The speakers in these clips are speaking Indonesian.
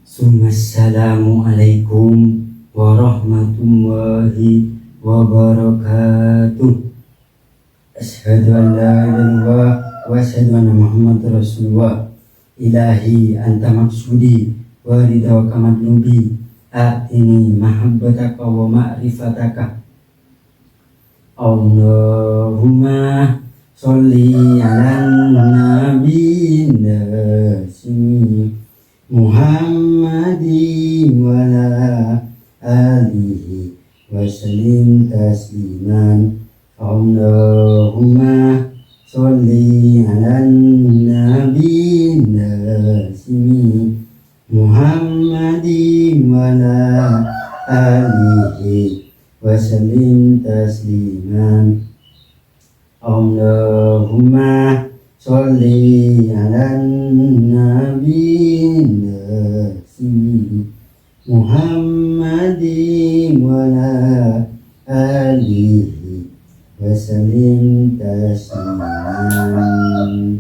Assalamualaikum warahmatullahi wabarakatuh. Asyhadu an la ilaha illallah wa asyhadu anna Muhammadar Rasulullah. Ilahi anta maksudi wa ridha kamadlubi. Atini mahabbataka wa ma'rifataka. Allahumma sholli ala nabiyyin nasi Muhammadin wa ala alihi wa sallim tasliman. Allahumma sholli ala nabiyyin nasi Muhammadin wa ala alihi wa sallim tasliman. Allahumma sholli ala nabiyyin nasi Muhammadin wa ala alihi wa sallim tasliman.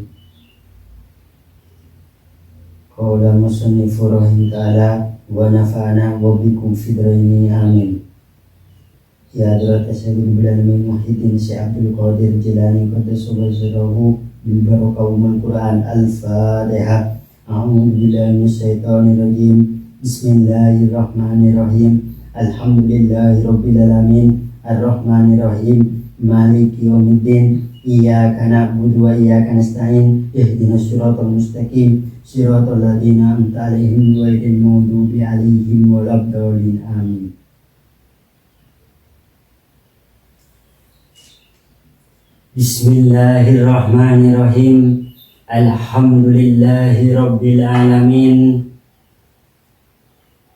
Qala musannifu rahimahullah ta'ala wa nafa'ana wa bikum fidraini amin. Ya Hadrata Sayyidul Bilalamin Muhyiddin Syekh Abdul Qadir Jilani Qaddasallahu sirrahu bil barakah wal Qur'an. Al-Fatihah. A'udzu billahi minasyaitonir rajim. Bismillahirrahmanirrahim. Alhamdulillahirabbil alamin. Arrahmanir rahim. Maliki yaumiddin. Iyyaka na'budu wa iyyaka nasta'in. Ihdinas siratal mustaqim. Siratal ladzina an'amta 'alaihim ghairil maghdubi 'alaihim waladdallin. Amin. Bismillahirrahmanirrahim. Alhamdulillahi rabbil alamin.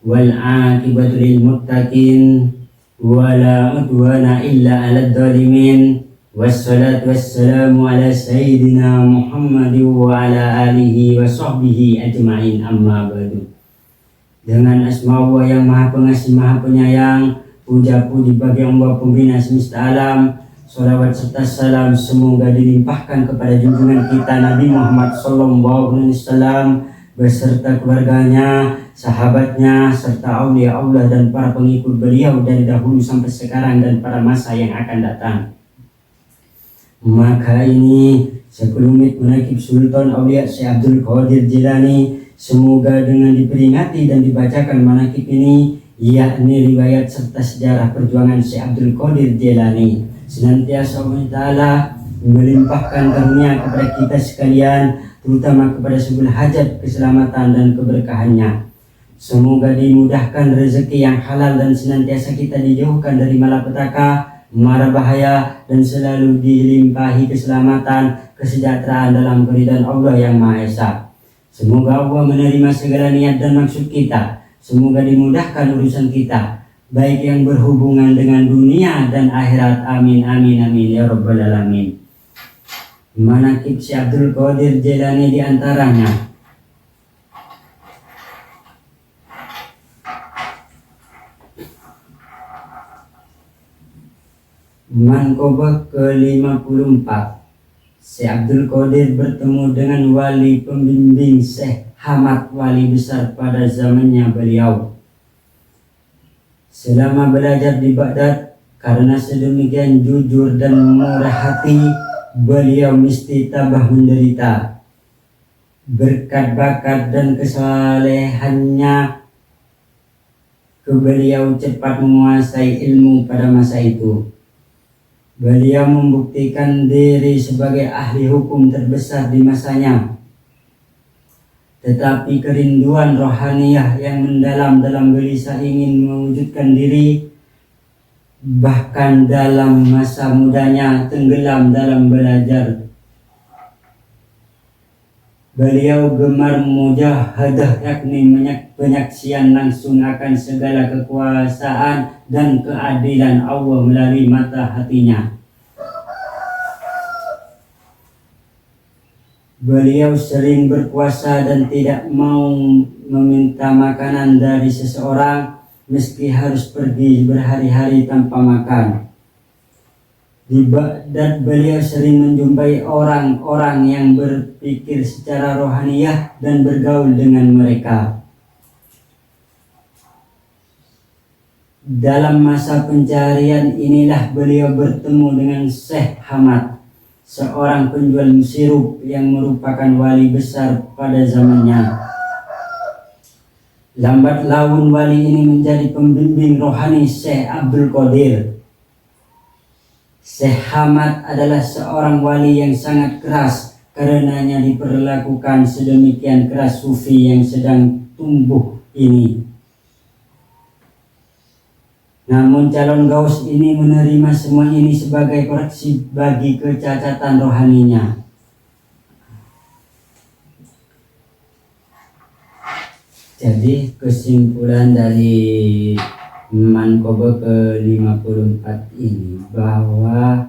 Wal 'aqibatu lil muttaqin. Wala udwana illa 'alal zalimin. Wassalatu wassalamu ala sayyidina Muhammad wa ala alihi wa sahbihi ajma'in, amma ba'du. Dengan asma Allah yang maha pengasih maha penyayang, puja-puji bagi Allah pembina semesta alam. Salawat serta salam semoga dilimpahkan kepada junjungan kita Nabi Muhammad SAW beserta keluarganya, sahabatnya, serta aulia Allah dan para pengikut beliau dari dahulu sampai sekarang dan pada masa yang akan datang. Maka ini sekelumit menakib Sultan Aulia Syekh Abdul Qadir Jilani, semoga dengan diperingati dan dibacakan manakib ini, yakni riwayat serta sejarah perjuangan Syekh Abdul Qadir Jilani, senantiasa Allah Ta'ala melimpahkan karunia kepada kita sekalian, terutama kepada sebuah hajat keselamatan dan keberkahannya. Semoga dimudahkan rezeki yang halal dan senantiasa kita dijauhkan dari malapetaka, mara bahaya, dan selalu dilimpahi keselamatan, kesejahteraan dalam keridhaan Allah yang Maha Esa. Semoga Allah menerima segala niat dan maksud kita. Semoga dimudahkan urusan kita, baik yang berhubungan dengan dunia dan akhirat. Amin amin amin ya rabbal alamin. Manaqib Syekh Abdul Qadir Jilani diantaranya: Manqabah ke-54. Syekh Abdul Qadir bertemu dengan wali pembimbing Syekh Hamad, wali besar pada zamannya beliau. Selama belajar di Baghdad, karena sedemikian jujur dan murah hati, beliau mesti tabah menderita. Berkat bakat dan kesalehannya, beliau cepat menguasai ilmu pada masa itu. Beliau membuktikan diri sebagai ahli hukum terbesar di masanya. Tetapi kerinduan rohaniyah yang mendalam dalam gelisah ingin mewujudkan diri, bahkan dalam masa mudanya tenggelam dalam belajar. Beliau gemar mujahadah, yakni penyaksian langsung akan segala kekuasaan dan keadilan Allah melalui mata hatinya. Beliau sering berpuasa dan tidak mau meminta makanan dari seseorang, meski harus pergi berhari-hari tanpa makan. Di Baghdad beliau sering menjumpai orang-orang yang berpikir secara rohaniyah dan bergaul dengan mereka. Dalam masa pencarian inilah beliau bertemu dengan Syekh Hamad, seorang penjual sirup yang merupakan wali besar pada zamannya. Lambat laun wali ini menjadi pembimbing rohani Syekh Abdul Qadir. Syekh Hamad adalah seorang wali yang sangat keras, karenanya diperlakukan sedemikian keras sufi yang sedang tumbuh ini. Namun calon gaus ini menerima semua ini sebagai koreksi bagi kecacatan rohaninya. Jadi kesimpulan dari Manqobah ke-54 ini bahwa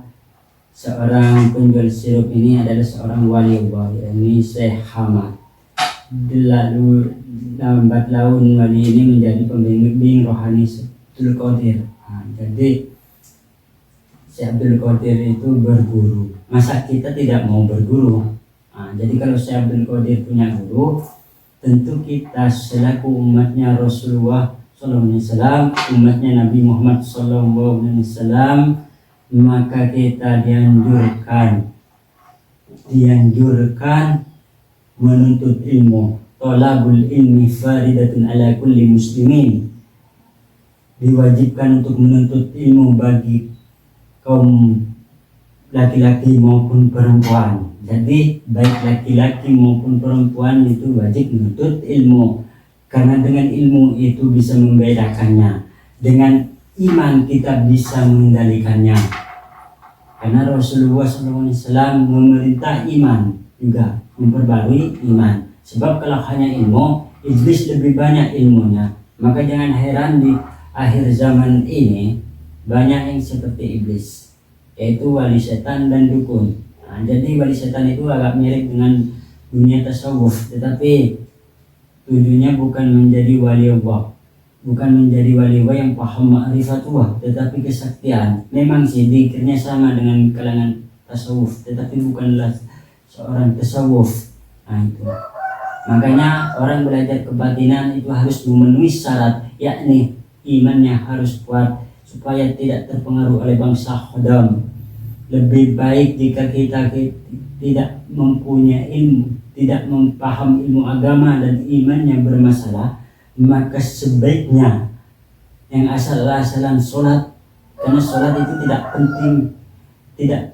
seorang penjual sirup ini adalah seorang wali Allah, yakni Syekh Hamad. Lalu lambat laun wali ini menjadi pembimbing rohani Abdul Qadir. Jadi Syekh Abdul Qadir itu berguru. Masa kita tidak mau berguru? Jadi kalau Syekh Abdul Qadir punya guru, tentu kita selaku umatnya Rasulullah SAW, umatnya Nabi Muhammad SAW, maka kita dianjurkan menuntut ilmu. Thalabul ilmi faridatun ala kulli muslimin. Diwajibkan untuk menuntut ilmu bagi kaum laki-laki maupun perempuan. Jadi baik laki-laki maupun perempuan itu wajib menuntut ilmu, karena dengan ilmu itu bisa membedakannya. Dengan iman kita bisa mengendalikannya, karena Rasulullah SAW memerintah iman juga, memperbarui iman. Sebab kalau hanya ilmu, iblis lebih banyak ilmunya. Maka jangan heran di akhir zaman ini banyak yang seperti iblis, yaitu wali setan dan dukun. Jadi wali setan itu agak mirip dengan dunia tasawuf, tetapi tujuannya bukan menjadi wali Allah, bukan menjadi wali Allah yang paham ma'rifatullah, tetapi kesaktian. Memang sih dikirnya sama dengan kalangan tasawuf, tetapi bukanlah seorang tasawuf. Itu makanya orang belajar kebatinan itu harus memenuhi syarat, yakni imannya harus kuat supaya tidak terpengaruh oleh bangsa Khodam. Lebih baik jika kita tidak mempunyai ilmu, tidak memaham ilmu agama dan imannya bermasalah, maka sebaiknya yang asal-asalan sholat, karena sholat itu tidak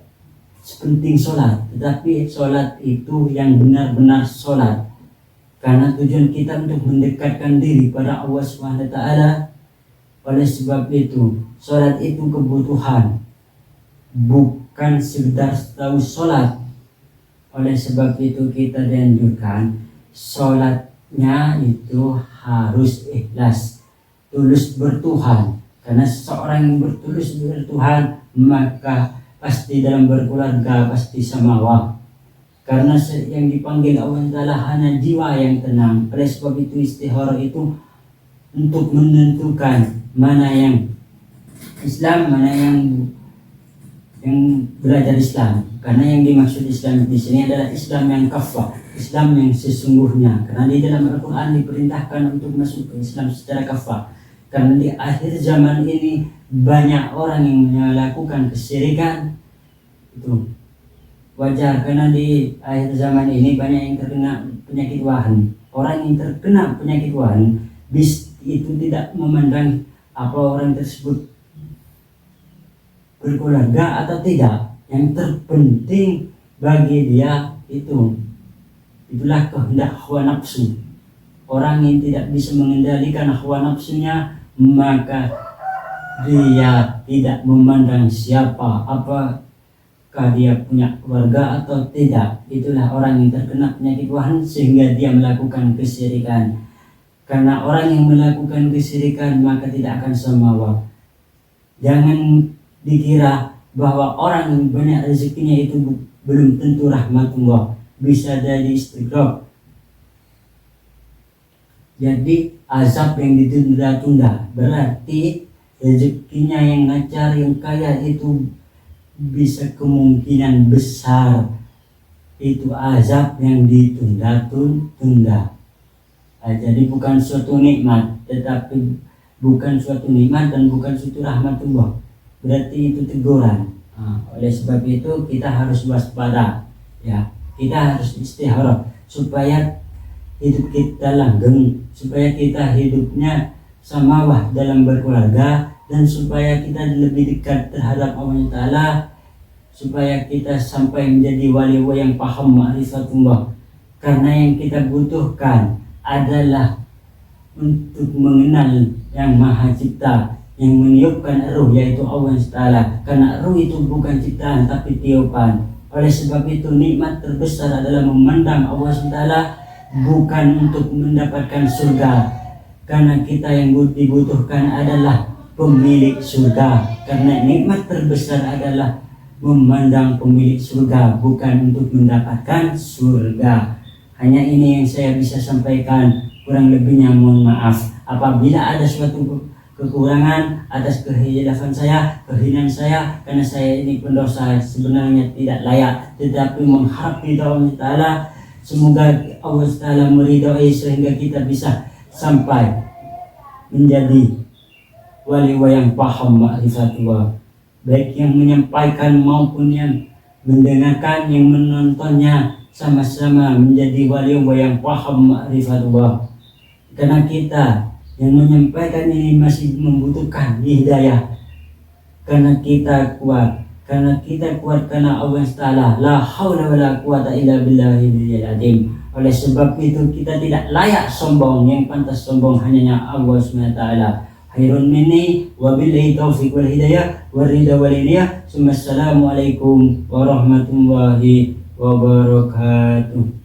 sepenting sholat, tetapi sholat itu yang benar-benar sholat, karena tujuan kita untuk mendekatkan diri pada Allah SWT. Oleh sebab itu, sholat itu kebutuhan, bukan sekedar tahu sholat. Oleh sebab itu kita dianjurkan sholatnya itu harus ikhlas, tulus bertuhan. Karena seorang yang bertulus bertuhan, maka pasti dalam berkeluarga pasti samawa. Karena yang dipanggil Allah Ta'ala hanya jiwa yang tenang. Oleh sebab itu istikharah itu untuk menentukan mana yang Islam, mana yang belajar Islam. Karena yang dimaksud Islam di sini adalah Islam yang kafah, Islam yang sesungguhnya. Karena di dalam Al-Quran diperintahkan untuk masuk ke Islam secara kafah. Karena di akhir zaman ini banyak orang yang melakukan kesyirikan. Itu wajar, karena di akhir zaman ini banyak yang terkena penyakit wahan. Orang yang terkena penyakit wahan itu tidak memandang apa orang tersebut berkeluarga atau tidak. Yang terpenting bagi dia itulah kehendak hawa nafsu. Orang yang tidak bisa mengendalikan hawa nafsunya, maka dia tidak memandang siapa, apakah dia punya keluarga atau tidak. Itulah orang yang terkena penyakit wahan sehingga dia melakukan kesyirikan. Karena orang yang melakukan kesyirikan maka tidak akan samawa. Jangan dikira bahwa orang yang banyak rezekinya itu belum tentu rahmatullah, bisa jadi istighfar. Jadi azab yang ditunda-tunda berarti rezekinya yang lancar, yang kaya itu bisa kemungkinan besar itu azab yang ditunda-tunda. Jadi bukan suatu nikmat, tetapi bukan suatu nikmat dan bukan suatu rahmatullah. Berarti itu teguran. Oleh sebab itu kita harus waspada, ya. Kita harus istiharah supaya hidup kita langgeng, supaya kita hidupnya samawah dalam berkeluarga, dan supaya kita lebih dekat terhadap Allah Ta'ala, supaya kita sampai menjadi wali yang paham ma'rifatullah. Karena yang kita butuhkan adalah untuk mengenal yang maha cipta, yang meniupkan ruh, yaitu Allah Ta'ala. Karena ruh itu bukan ciptaan tapi tiupan. Oleh sebab itu nikmat terbesar adalah memandang Allah Ta'ala, bukan untuk mendapatkan surga. Karena kita yang dibutuhkan adalah pemilik surga. Karena nikmat terbesar adalah memandang pemilik surga, bukan untuk mendapatkan surga. Hanya ini yang saya bisa sampaikan, kurang lebihnya mohon maaf. Apabila ada suatu kekurangan atas kehilafan saya, kehinaan saya, karena saya ini pendosa sebenarnya tidak layak, tetapi mengharap ridha Allah Ta'ala. Semoga Allah Ta'ala meridhai sehingga kita bisa sampai menjadi wali yang paham ma'rifatullah, baik yang menyampaikan maupun yang mendengarkan, yang menontonnya, sama-sama menjadi wali yang paham ma'rifatullah. Karena kita yang menyampaikan ini masih membutuhkan hidayah, karena kita kuat karena Allah Ta'ala, la haula wala quwata illa billahil azim. Oleh sebab itu kita tidak layak sombong, yang pantas sombong hanya Allah SWT. Khairun minni wa billahi taufiq wal hidayah wal ridha wal inayah. Assalamualaikum warahmatullahi wabarakatuh.